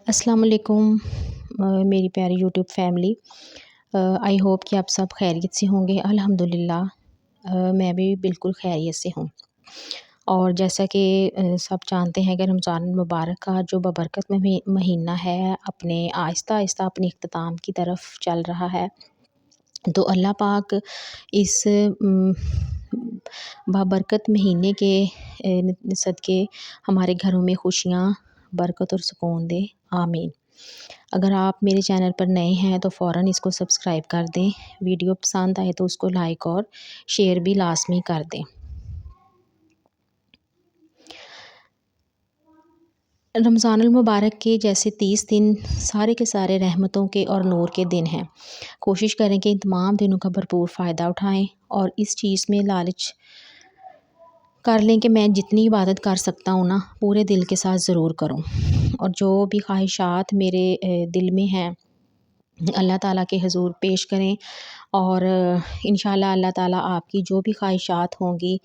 السلام علیکم میری پیاری یوٹیوب فیملی، آئی ہوپ کہ آپ سب خیریت سے ہوں گے۔ الحمدللہ میں بھی بالکل خیریت سے ہوں۔ اور جیسا کہ سب جانتے ہیں کہ رمضان المبارک کا جو بابرکت مہینہ ہے اپنے آہستہ آہستہ اپنے اختتام کی طرف چل رہا ہے، تو اللہ پاک اس بابرکت مہینے کے صدقے ہمارے گھروں میں خوشیاں، برکت اور سکون دے، آمین۔ اگر آپ میرے چینل پر نئے ہیں تو فوراً اس کو سبسکرائب کر دیں، ویڈیو پسند آئے تو اس کو لائک اور شیئر بھی لازمی کر دیں۔ رمضان المبارک کے جیسے 30 دن سارے کے سارے رحمتوں کے اور نور کے دن ہیں۔ کوشش کریں کہ ان تمام دنوں کا بھرپور فائدہ اٹھائیں اور اس چیز میں لالچ کر لیں کہ میں جتنی عبادت کر سکتا ہوں نا پورے دل کے ساتھ ضرور کروں، اور جو بھی خواہشات میرے دل میں ہیں اللہ تعالیٰ کے حضور پیش کریں، اور انشاءاللہ اللہ تعالیٰ آپ کی جو بھی خواہشات ہوں گی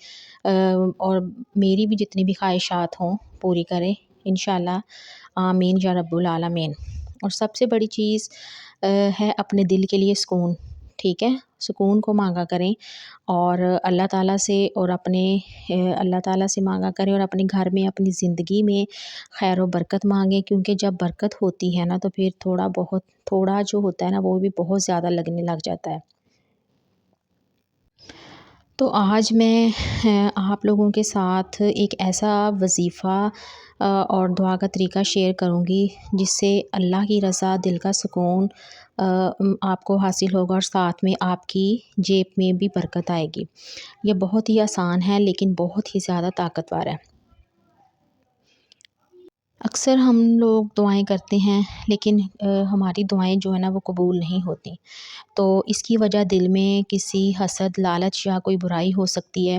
اور میری بھی جتنی بھی خواہشات ہوں پوری کریں انشاءاللہ، آمین یا رب العالمین۔ اور سب سے بڑی چیز ہے اپنے دل کے لیے سکون، ٹھیک ہے، سکون کو مانگا کریں اور اللہ تعالیٰ سے، اور اللہ تعالیٰ سے مانگا کریں اور اپنے گھر میں اپنی زندگی میں خیر و برکت مانگیں، کیونکہ جب برکت ہوتی ہے نا تو پھر تھوڑا جو ہوتا ہے نا وہ بھی بہت زیادہ لگنے لگ جاتا ہے۔ تو آج میں آپ لوگوں کے ساتھ ایک ایسا وظیفہ اور دعا کا طریقہ شیئر کروں گی جس سے اللہ کی رضا، دل کا سکون آپ کو حاصل ہوگا، اور ساتھ میں آپ کی جیب میں بھی برکت آئے گی۔ یہ بہت ہی آسان ہے لیکن بہت ہی زیادہ طاقتور ہے۔ اکثر ہم لوگ دعائیں کرتے ہیں لیکن ہماری دعائیں جو ہے نا وہ قبول نہیں ہوتی، تو اس کی وجہ دل میں کسی حسد، لالچ یا کوئی برائی ہو سکتی ہے۔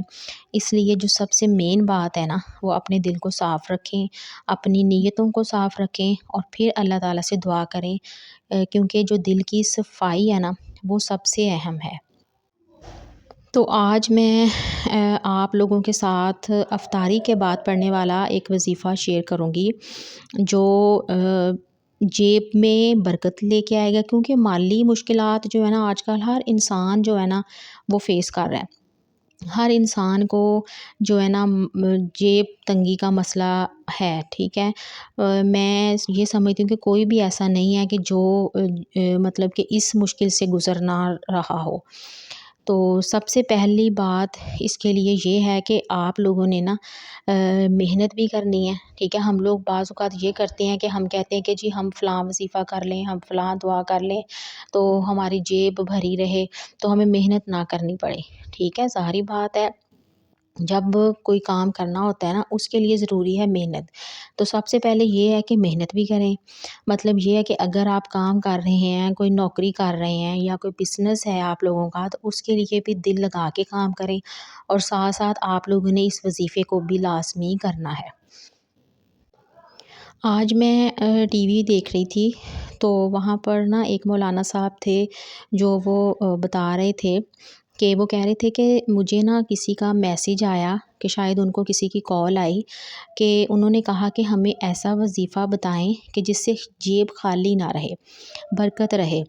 اس لیے جو سب سے مین بات ہے نا وہ اپنے دل کو صاف رکھیں، اپنی نیتوں کو صاف رکھیں اور پھر اللہ تعالیٰ سے دعا کریں، کیونکہ جو دل کی صفائی ہے نا وہ سب سے اہم ہے۔ تو آج میں آپ لوگوں کے ساتھ افطاری کے بعد پڑھنے والا ایک وظیفہ شیئر کروں گی جو جیب میں برکت لے کے آئے گا، کیونکہ مالی مشکلات جو ہے نا آج کل ہر انسان جو ہے نا وہ فیس کر رہا ہے۔ ہر انسان کو جو ہے نا جیب تنگی کا مسئلہ ہے، ٹھیک ہے۔ میں یہ سمجھتی ہوں کہ کوئی بھی ایسا نہیں ہے کہ جو مطلب کہ اس مشکل سے گزر نہ رہا ہو۔ تو سب سے پہلی بات اس کے لیے یہ ہے کہ آپ لوگوں نے نا محنت بھی کرنی ہے، ٹھیک ہے۔ ہم لوگ بعض اوقات یہ کرتے ہیں کہ ہم کہتے ہیں کہ جی ہم فلاں وظیفہ کر لیں، ہم فلاں دعا کر لیں تو ہماری جیب بھری رہے، تو ہمیں محنت نہ کرنی پڑے، ٹھیک ہے۔ ظاہری بات ہے جب کوئی کام کرنا ہوتا ہے نا اس کے لیے ضروری ہے محنت، تو سب سے پہلے یہ ہے کہ محنت بھی کریں۔ مطلب یہ ہے کہ اگر آپ کام کر رہے ہیں، کوئی نوکری کر رہے ہیں یا کوئی بزنس ہے آپ لوگوں کا، تو اس کے لیے بھی دل لگا کے کام کریں، اور ساتھ ساتھ آپ لوگوں نے اس وظیفے کو بھی لازمی کرنا ہے۔ آج میں ٹی وی دیکھ رہی تھی تو وہاں پر نا ایک مولانا صاحب تھے جو وہ بتا رہے تھے کہ وہ کہہ رہے تھے کہ مجھے نا کسی کا میسیج آیا کہ شاید ان کو کسی کی کال آئی کہ انہوں نے کہا کہ ہمیں ایسا وظیفہ بتائیں کہ جس سے جیب خالی نہ رہے، برکت رہے۔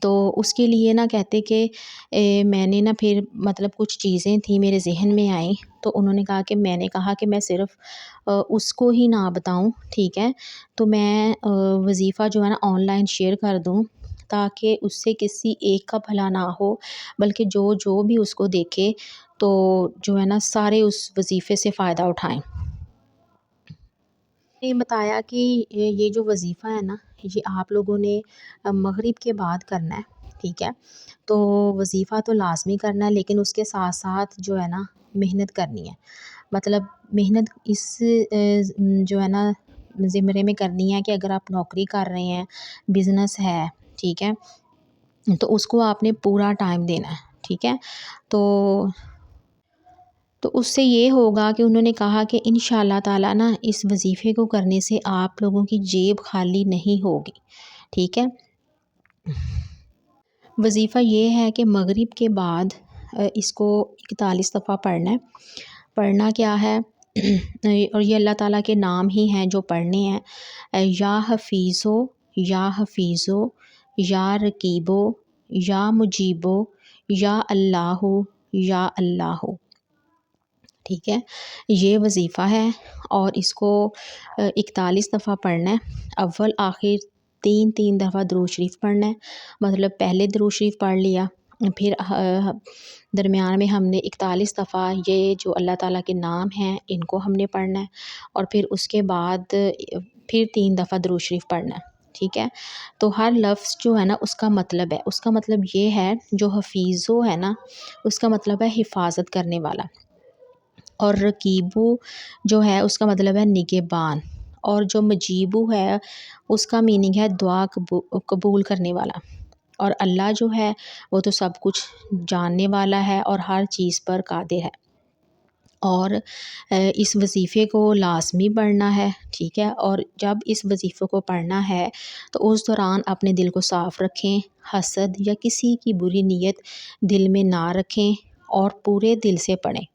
تو اس کے لیے نا کہتے کہ میں نے نا پھر مطلب کچھ چیزیں تھیں میرے ذہن میں آئیں، تو انہوں نے کہا کہ میں نے کہا کہ میں صرف اس کو ہی نہ بتاؤں، ٹھیک ہے، تو میں وظیفہ جو ہے نا آن لائن شیئر کر دوں تاکہ اس سے کسی ایک کا بھلا نہ ہو، بلکہ جو بھی اس کو دیکھے تو جو ہے نا سارے اس وظیفے سے فائدہ اٹھائیں۔ نے بتایا کہ یہ جو وظیفہ ہے نا یہ آپ لوگوں نے مغرب کے بعد کرنا ہے، ٹھیک ہے۔ تو وظیفہ تو لازمی کرنا ہے لیکن اس کے ساتھ ساتھ جو ہے نا محنت کرنی ہے۔ مطلب محنت اس جو ہے نا زمرے میں کرنی ہے کہ اگر آپ نوکری کر رہے ہیں، بزنس ہے، ٹھیک ہے، تو اس کو آپ نے پورا ٹائم دینا ہے، ٹھیک ہے۔ تو اس سے یہ ہوگا کہ انہوں نے کہا کہ انشاءاللہ تعالیٰ نا اس وظیفے کو کرنے سے آپ لوگوں کی جیب خالی نہیں ہوگی، ٹھیک ہے۔ وظیفہ یہ ہے کہ مغرب کے بعد اس کو 41 دفعہ پڑھنا ہے۔ پڑھنا کیا ہے اور یہ اللہ تعالیٰ کے نام ہی ہیں جو پڑھنے ہیں، یا حفیظو، یا حفیظو، یا رقیبو، یا مجیبو، یا اللہ، یا اللہ، ٹھیک ہے۔ یہ وظیفہ ہے اور اس کو 41 دفعہ پڑھنا ہے۔ اول آخر تین تین دفعہ درود شریف پڑھنا ہے، مطلب پہلے درود شریف پڑھ لیا، پھر درمیان میں ہم نے 41 دفعہ یہ جو اللہ تعالیٰ کے نام ہیں ان کو ہم نے پڑھنا ہے، اور پھر اس کے بعد پھر 3 دفعہ درود شریف پڑھنا ہے، ٹھیک ہے۔ تو ہر لفظ جو ہے نا اس کا مطلب ہے، اس کا مطلب یہ ہے جو حفیظو ہے نا اس کا مطلب ہے حفاظت کرنے والا، اور رقیبو جو ہے اس کا مطلب ہے نگہبان، اور جو مجیبو ہے اس کا میننگ ہے دعا قبول کرنے والا، اور اللہ جو ہے وہ تو سب کچھ جاننے والا ہے اور ہر چیز پر قادر ہے۔ اور اس وظیفے کو لازمی پڑھنا ہے، ٹھیک ہے۔ اور جب اس وظیفے کو پڑھنا ہے تو اس دوران اپنے دل کو صاف رکھیں، حسد یا کسی کی بری نیت دل میں نہ رکھیں اور پورے دل سے پڑھیں۔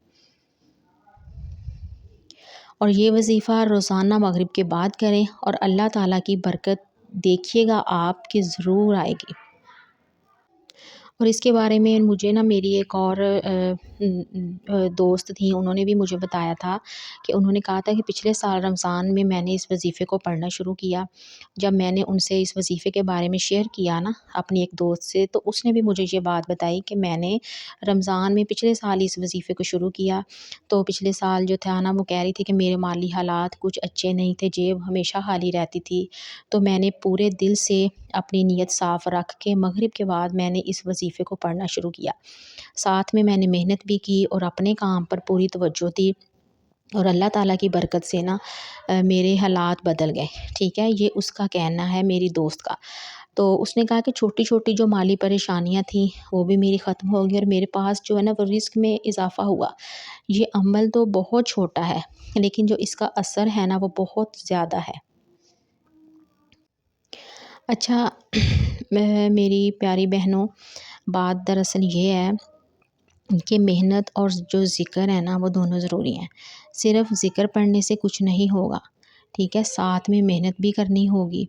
اور یہ وظیفہ روزانہ مغرب کے بعد کریں اور اللہ تعالیٰ کی برکت دیکھیے گا آپ کی ضرور آئے گی۔ اور اس کے بارے میں مجھے نا میری ایک اور دوست تھیں، انہوں نے بھی مجھے بتایا تھا کہ انہوں نے کہا تھا کہ پچھلے سال رمضان میں نے اس وظیفے کو پڑھنا شروع کیا۔ جب میں نے ان سے اس وظیفے کے بارے میں شیئر کیا نا اپنی ایک دوست سے، تو اس نے بھی مجھے یہ بات بتائی کہ میں نے رمضان میں پچھلے سال اس وظیفے کو شروع کیا، تو پچھلے سال جو تھا نا وہ کہہ رہی تھی کہ میرے مالی حالات کچھ اچھے نہیں تھے، جیب ہمیشہ خالی رہتی تھی، تو میں نے پورے دل سے اپنی نیت صاف رکھ کے مغرب کے بعد میں نے اس وظیفے کو پڑھنا شروع کیا۔ ساتھ میں نے محنت بھی کی اور اپنے کام پر پوری توجہ دی، اور اللہ تعالیٰ کی برکت سے نا میرے حالات بدل گئے، ٹھیک ہے۔ یہ اس کا کہنا ہے، میری دوست کا۔ تو اس نے کہا کہ چھوٹی چھوٹی جو مالی پریشانیاں تھیں وہ بھی میری ختم ہو گئی، اور میرے پاس جو ہے نا وہ رزق میں اضافہ ہوا۔ یہ عمل تو بہت چھوٹا ہے لیکن جو اس کا اثر ہے نا وہ بہت زیادہ ہے۔ اچھا میری پیاری بہنوں، بات دراصل یہ ہے کہ محنت اور جو ذکر ہے نا وہ دونوں ضروری ہیں۔ صرف ذکر پڑھنے سے کچھ نہیں ہوگا، ٹھیک ہے، ساتھ میں محنت بھی کرنی ہوگی،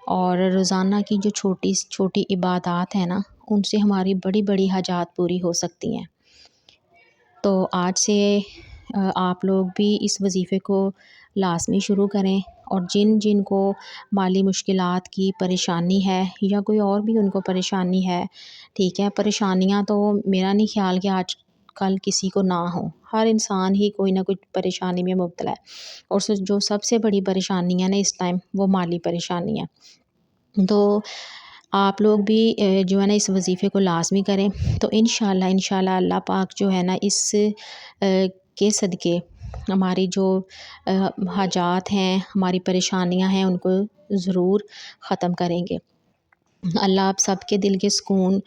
اور روزانہ کی جو چھوٹی چھوٹی عبادات ہیں نا ان سے ہماری بڑی بڑی حاجات پوری ہو سکتی ہیں۔ تو آج سے آپ لوگ بھی اس وظیفے کو لازمی شروع کریں، اور جن جن کو مالی مشکلات کی پریشانی ہے یا کوئی اور بھی ان کو پریشانی ہے، ٹھیک ہے، پریشانیاں تو میرا نہیں خیال کہ آج کل کسی کو نہ ہو، ہر انسان ہی کوئی نہ کوئی پریشانی میں مبتلا ہے، اور جو سب سے بڑی پریشانی ہے نا اس ٹائم وہ مالی پریشانی ہے۔ تو آپ لوگ بھی جو ہے نا اس وظیفے کو لازمی کریں، تو انشاءاللہ اللہ پاک جو ہے نا اس کے صدقے ہماری جو حاجات ہیں، ہماری پریشانیاں ہیں ان کو ضرور ختم کریں گے۔ اللہ آپ سب کے دل کے سکون،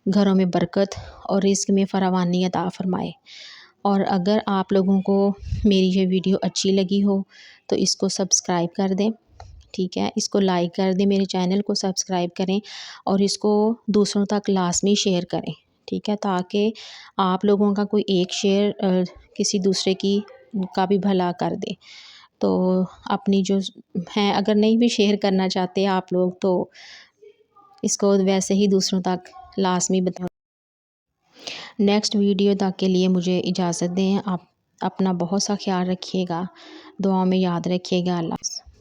گھروں میں برکت اور رزق میں فراوانی عطا فرمائے۔ اور اگر آپ لوگوں کو میری یہ ویڈیو اچھی لگی ہو تو اس کو سبسکرائب کر دیں، ٹھیک ہے، اس کو لائک کر دیں، میرے چینل کو سبسکرائب کریں، اور اس کو دوسروں تک لازمی شیئر کریں، ٹھیک ہے، تاکہ آپ لوگوں کا کوئی ایک شیئر کسی دوسرے کا بھی بھلا کر دے۔ تو اپنی جو ہیں اگر نہیں بھی شیئر کرنا چاہتے آپ لوگ تو اس کو ویسے ہی دوسروں تک لازمی بتائیں۔ نیکسٹ ویڈیو تک کے لیے مجھے اجازت دیں، آپ اپنا بہت سا خیال رکھیے گا، دعاؤں میں یاد رکھیے گا۔ اللہ حافظ۔